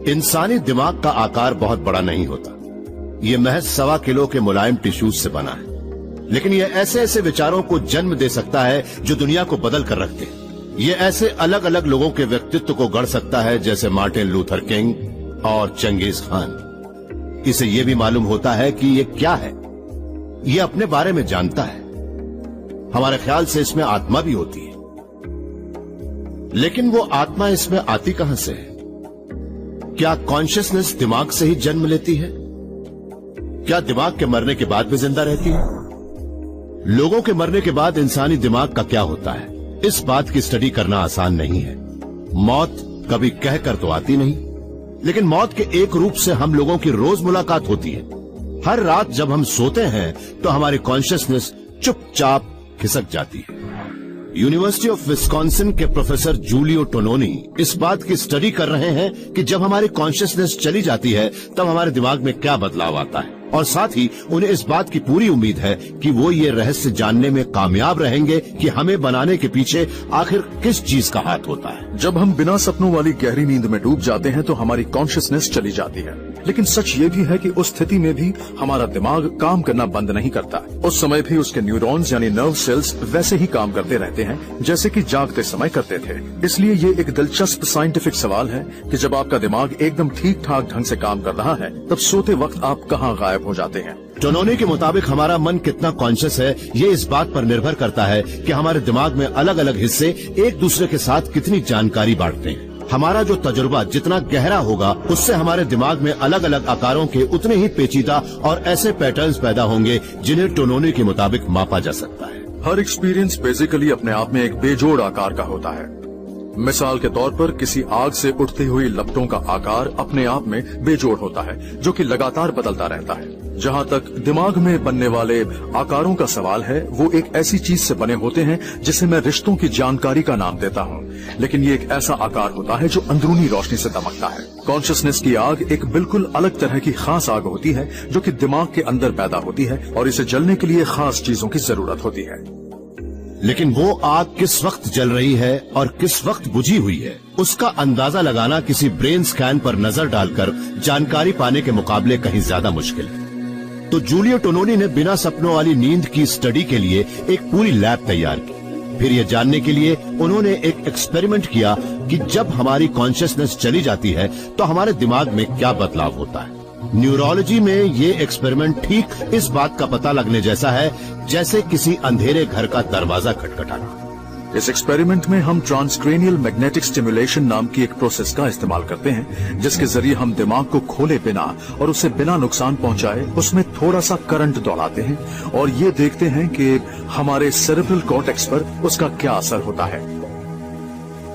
इंसानी दिमाग का आकार बहुत बड़ा नहीं होता। ये महज 1.25 किलो के मुलायम टिश्यूज से बना है, लेकिन ये ऐसे ऐसे विचारों को जन्म दे सकता है जो दुनिया को बदल कर रखते हैं। ये ऐसे अलग अलग लोगों के व्यक्तित्व को गढ़ सकता है, जैसे मार्टिन लूथर किंग और चंगेज खान। इसे ये भी मालूम होता है कि ये क्या है, ये अपने बारे में जानता है। हमारे ख्याल से इसमें आत्मा भी होती है, लेकिन वो आत्मा इसमें आती कहां से है? क्या कॉन्शियसनेस दिमाग से ही जन्म लेती है? क्या दिमाग के मरने के बाद भी जिंदा रहती है? लोगों के मरने के बाद इंसानी दिमाग का क्या होता है, इस बात की स्टडी करना आसान नहीं है। मौत कभी कहकर तो आती नहीं, लेकिन मौत के एक रूप से हम लोगों की रोज मुलाकात होती है। हर रात जब हम सोते हैं तो हमारी कॉन्शियसनेस चुपचाप खिसक जाती है। यूनिवर्सिटी ऑफ विस्कॉन्सिन के प्रोफेसर जूलियो टोनोनी इस बात की स्टडी कर रहे हैं कि जब हमारी कॉन्शियसनेस चली जाती है तब हमारे दिमाग में क्या बदलाव आता है, और साथ ही उन्हें इस बात की पूरी उम्मीद है कि वो ये रहस्य जानने में कामयाब रहेंगे कि हमें बनाने के पीछे आखिर किस चीज का हाथ होता है। जब हम बिना सपनों वाली गहरी नींद में डूब जाते हैं तो हमारी कॉन्शियसनेस चली जाती है, लेकिन सच ये भी है कि उस स्थिति में भी हमारा दिमाग काम करना बंद नहीं करता। उस समय भी उसके न्यूरॉन्स यानी नर्व सेल्स वैसे ही काम करते रहते हैं जैसे कि जागते समय करते थे। इसलिए ये एक दिलचस्प साइंटिफिक सवाल है कि जब आपका दिमाग एकदम ठीक ठाक ढंग से काम कर रहा है तब सोते वक्त आप कहाँ गायब हो जाते हैं। टोनोनी के मुताबिक हमारा मन कितना कॉन्शियस है ये इस बात पर निर्भर करता है कि हमारे दिमाग में अलग अलग हिस्से एक दूसरे के साथ कितनी जानकारी बांटते हैं। हमारा जो तजुर्बा जितना गहरा होगा उससे हमारे दिमाग में अलग अलग आकारों के उतने ही पेचीदा और ऐसे पैटर्न्स पैदा होंगे जिन्हें टोनोनी के मुताबिक मापा जा सकता है। हर एक्सपीरियंस बेसिकली अपने आप में एक बेजोड़ आकार का होता है। मिसाल के तौर पर किसी आग से उठती हुई लपटों का आकार अपने आप में बेजोड़ होता है जो कि लगातार बदलता रहता है। जहाँ तक दिमाग में बनने वाले आकारों का सवाल है, वो एक ऐसी चीज से बने होते हैं जिसे मैं रिश्तों की जानकारी का नाम देता हूँ, लेकिन ये एक ऐसा आकार होता है जो अंदरूनी रोशनी से दमकता है। कॉन्शियसनेस की आग एक बिल्कुल अलग तरह की खास आग होती है जो कि दिमाग के अंदर पैदा होती है और इसे जलने के लिए खास चीजों की जरूरत होती है। लेकिन वो आग किस वक्त जल रही है और किस वक्त बुझी हुई है, उसका अंदाजा लगाना किसी ब्रेन स्कैन पर नजर डालकर जानकारी पाने के मुकाबले कहीं ज्यादा मुश्किल है। तो जूलियो टोनोनी ने बिना सपनों वाली नींद की स्टडी के लिए एक पूरी लैब तैयार की। फिर ये जानने के लिए उन्होंने एक एक्सपेरिमेंट किया कि जब हमारी कॉन्शियसनेस चली जाती है तो हमारे दिमाग में क्या बदलाव होता है। न्यूरोलॉजी में ये एक्सपेरिमेंट ठीक इस बात का पता लगने जैसा है जैसे किसी अंधेरे घर का दरवाजा खटखटाना। इस एक्सपेरिमेंट में हम ट्रांसक्रेनियल मैग्नेटिक स्टिमुलेशन नाम की एक प्रोसेस का इस्तेमाल करते हैं, जिसके जरिए हम दिमाग को खोले बिना और उसे बिना नुकसान पहुंचाए उसमें थोड़ा सा करंट दौड़ाते हैं और ये देखते हैं कि हमारे सेरेब्रल कॉर्टेक्स पर उसका क्या असर होता है।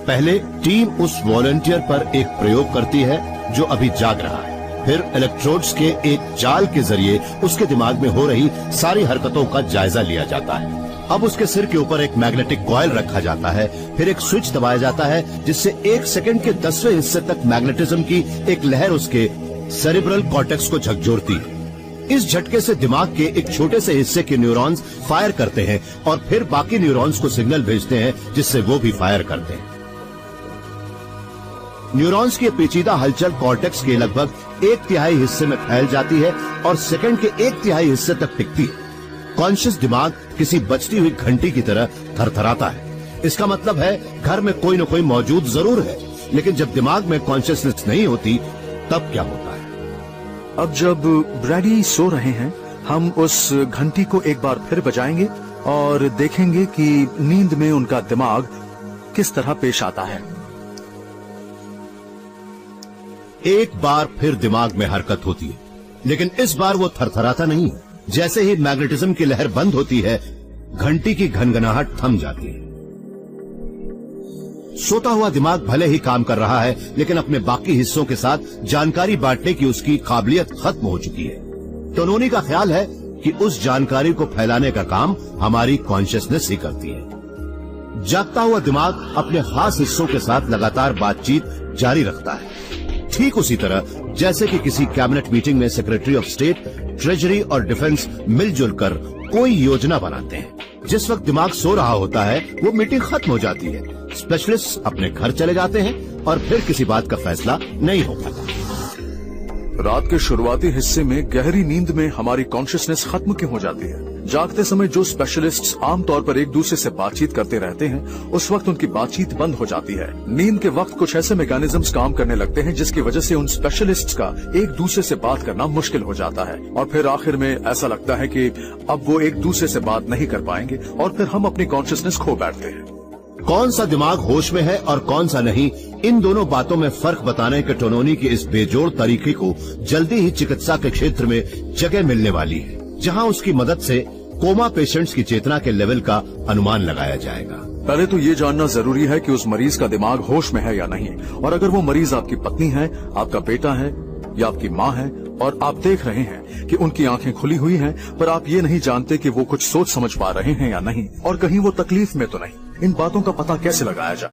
पहले टीम उस वॉलंटियर पर एक प्रयोग करती है जो अभी जाग रहा है। फिर इलेक्ट्रोड्स के एक जाल के जरिए उसके दिमाग में हो रही सारी हरकतों का जायजा लिया जाता है। अब उसके सिर के ऊपर एक मैग्नेटिक कॉइल रखा जाता है, फिर एक स्विच दबाया जाता है जिससे 1 सेकंड के 10वें हिस्से तक मैग्नेटिज्म की एक लहर उसके सेरेब्रल कॉर्टेक्स को झकझोरती है। इस झटके से दिमाग के एक छोटे से हिस्से के न्यूरॉन्स फायर करते हैं और फिर बाकी न्यूरॉन्स को सिग्नल भेजते हैं जिससे वो भी फायर करते हैं। न्यूरॉन्स की पेचीदा हलचल कॉर्टेक्स के लगभग 1/3 हिस्से में फैल जाती है और सेकंड के 1/3 हिस्से तक टिकती है। कॉन्शियस दिमाग किसी बजती हुई घंटी की तरह थरथराता है। इसका मतलब है घर में कोई न कोई मौजूद जरूर है, लेकिन जब दिमाग में कॉन्शियसनेस नहीं होती तब क्या होता है? अब जब ब्रैडी सो रहे हैं, हम उस घंटी को एक बार फिर बजाएंगे और देखेंगे कि नींद में उनका दिमाग किस तरह पेश आता है। एक बार फिर दिमाग में हरकत होती है, लेकिन इस बार वो थरथराता नहीं है। जैसे ही मैग्नेटिज्म की लहर बंद होती है, घंटी की घनघनाहट थम जाती है। सोता हुआ दिमाग भले ही काम कर रहा है, लेकिन अपने बाकी हिस्सों के साथ जानकारी बांटने की उसकी काबिलियत खत्म हो चुकी है। टोनोनी का ख्याल है कि उस जानकारी को फैलाने का काम हमारी कॉन्शियसनेस ही करती है। जागता हुआ दिमाग अपने खास हिस्सों के साथ लगातार बातचीत जारी रखता है, ठीक उसी तरह जैसे कि किसी कैबिनेट मीटिंग में सेक्रेटरी ऑफ स्टेट, ट्रेजरी और डिफेंस मिलजुल कर कोई योजना बनाते हैं। जिस वक्त दिमाग सो रहा होता है वो मीटिंग खत्म हो जाती है, स्पेशलिस्ट अपने घर चले जाते हैं और फिर किसी बात का फैसला नहीं हो पाता। रात के शुरुआती हिस्से में गहरी नींद में हमारी कॉन्शियसनेस खत्म क्यों हो जाती है? जागते समय जो स्पेशलिस्ट्स आमतौर पर एक दूसरे से बातचीत करते रहते हैं, उस वक्त उनकी बातचीत बंद हो जाती है। नींद के वक्त कुछ ऐसे मैकेनिज्म्स काम करने लगते हैं जिसकी वजह से उन स्पेशलिस्ट्स का एक दूसरे से बात करना मुश्किल हो जाता है और फिर आखिर में ऐसा लगता है कि अब वो एक दूसरे से बात नहीं कर पाएंगे और फिर हम अपनी कॉन्शियसनेस खो बैठते हैं। कौन सा दिमाग होश में है और कौन सा नहीं, इन दोनों बातों में फर्क बताने के टोनोनी की इस बेजोड़ तरीके को जल्दी ही चिकित्सा के क्षेत्र में जगह मिलने वाली है, जहां उसकी मदद से कोमा पेशेंट्स की चेतना के लेवल का अनुमान लगाया जाएगा। पहले तो ये जानना जरूरी है कि उस मरीज का दिमाग होश में है या नहीं, और अगर वो मरीज आपकी पत्नी है, आपका बेटा है या आपकी माँ है और आप देख रहे हैं कि उनकी आंखें खुली हुई हैं, पर आप ये नहीं जानते कि वो कुछ सोच समझ पा रहे हैं या नहीं, और कहीं वो तकलीफ में तो नहीं, इन बातों का पता कैसे लगाया जाए?